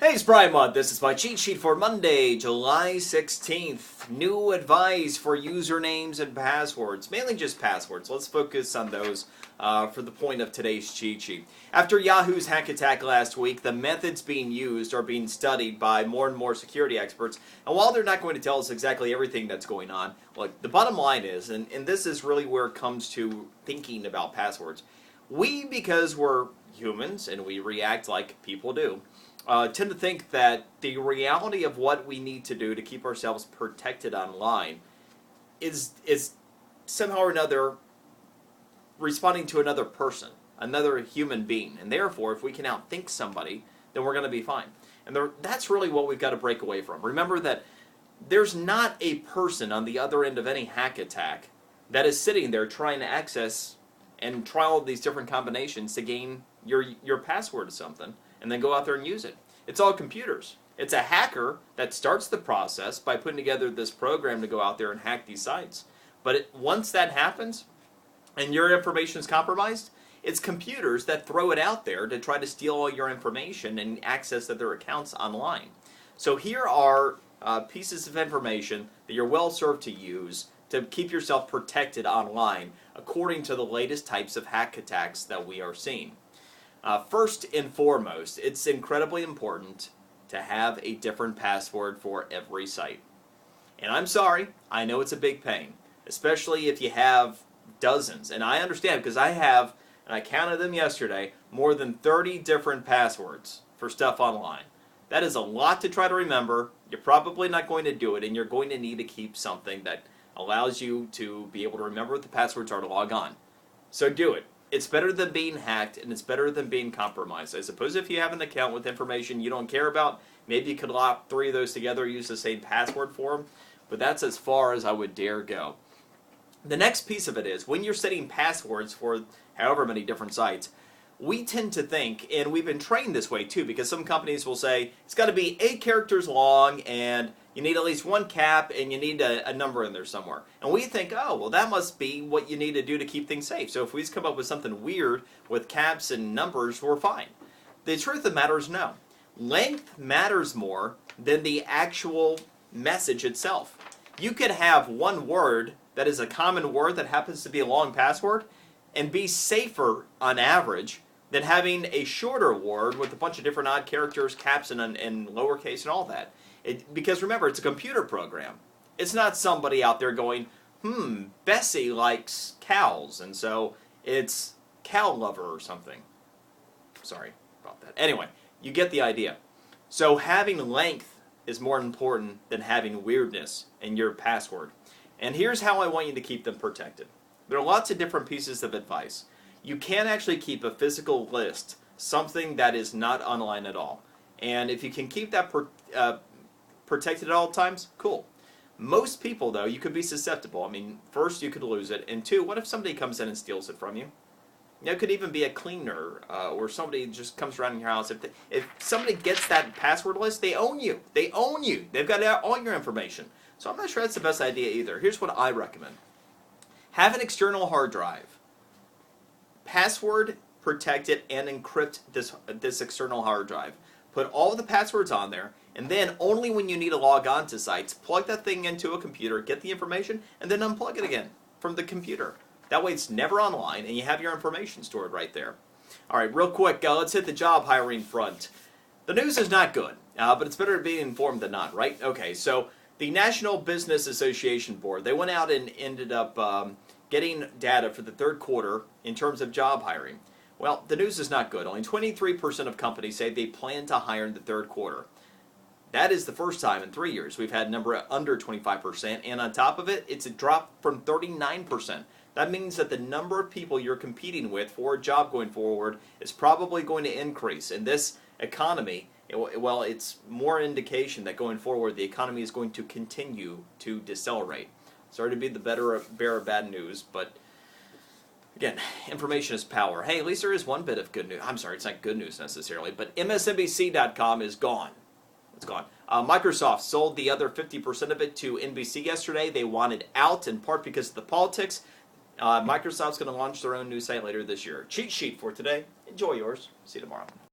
Hey, it's Brian Mudd. This is my cheat sheet for Monday, July 16th. New advice for usernames and passwords, mainly just passwords. Let's focus on those for the point of today's cheat sheet. After Yahoo's hack attack last week, the methods being used are being studied by more and more security experts. And while they're not going to tell us exactly everything that's going on, look, the bottom line is, and this is really where it comes to thinking about passwords, we, because we're humans and we react like people do, tend to think that the reality of what we need to do to keep ourselves protected online is somehow or another responding to another person, another human being. And therefore, if we can outthink somebody, then we're going to be fine. And that's really what we've got to break away from. Remember that there's not a person on the other end of any hack attack that is sitting there trying to access and try all of these different combinations to gain your password to something and then go out there and use it. It's all computers. It's a hacker that starts the process by putting together this program to go out there and hack these sites. But once that happens and your information is compromised, it's computers that throw it out there to try to steal all your information and access other accounts online. So here are pieces of information that you're well served to use to keep yourself protected online according to the latest types of hack attacks that we are seeing. First and foremost, it's incredibly important to have a different password for every site. And I'm sorry, I know it's a big pain, especially if you have dozens. And I understand because I have, and I counted them yesterday, more than 30 different passwords for stuff online. That is a lot to try to remember. You're probably not going to do it, and you're going to need to keep something that allows you to be able to remember what the passwords are to log on. So do it. It's better than being hacked, and it's better than being compromised. I suppose if you have an account with information you don't care about, maybe you could lock 3 of those together, use the same password for them, but that's as far as I would dare go. The next piece of it is, when you're setting passwords for however many different sites, we tend to think, and we've been trained this way too, because some companies will say, it's got to be 8 characters long, and you need at least 1 cap, and you need a number in there somewhere. And we think, oh, well, that must be what you need to do to keep things safe. So if we just come up with something weird with caps and numbers, we're fine. The truth of the matter is no. Length matters more than the actual message itself. You could have one word that is a common word that happens to be a long password and be safer on average than having a shorter word with a bunch of different odd characters, caps, and lowercase and all that. Because remember, it's a computer program. It's not somebody out there going, Bessie likes cows, and so it's cow lover or something. Sorry about that. Anyway, you get the idea. So having length is more important than having weirdness in your password. And here's how I want you to keep them protected. There are lots of different pieces of advice. You can actually keep a physical list, something that is not online at all. And if you can keep that protected at all times, cool. Most people, though, you could be susceptible. I mean, first, you could lose it. And 2, what if somebody comes in and steals it from you? It could even be a cleaner or somebody just comes around in your house. If somebody gets that password list, they own you. They own you. They've got all your information. So I'm not sure that's the best idea either. Here's what I recommend. Have an external hard drive. Password protect it and encrypt this external hard drive. Put all of the passwords on there, and then only when you need to log on to sites, plug that thing into a computer, get the information, and then unplug it again from the computer. That way it's never online, and you have your information stored right there. All right, real quick, let's hit the job hiring front. The news is not good, but it's better to be informed than not, right? Okay, so the National Business Association Board, they went out and ended up getting data for the 3rd quarter in terms of job hiring. Well, the news is not good. Only 23% of companies say they plan to hire in the 3rd quarter. That is the first time in 3 years we've had a number under 25%, and on top of it, it's a drop from 39%. That means that the number of people you're competing with for a job going forward is probably going to increase. In this economy, well, it's more indication that going forward the economy is going to continue to decelerate. Sorry to be the bearer of bad news, but again, information is power. Hey, at least there is one bit of good news. I'm sorry, it's not good news necessarily, but MSNBC.com is gone. It's gone. Microsoft sold the other 50% of it to NBC yesterday. They wanted out in part because of the politics. Microsoft's going to launch their own new site later this year. Cheat sheet for today. Enjoy yours. See you tomorrow.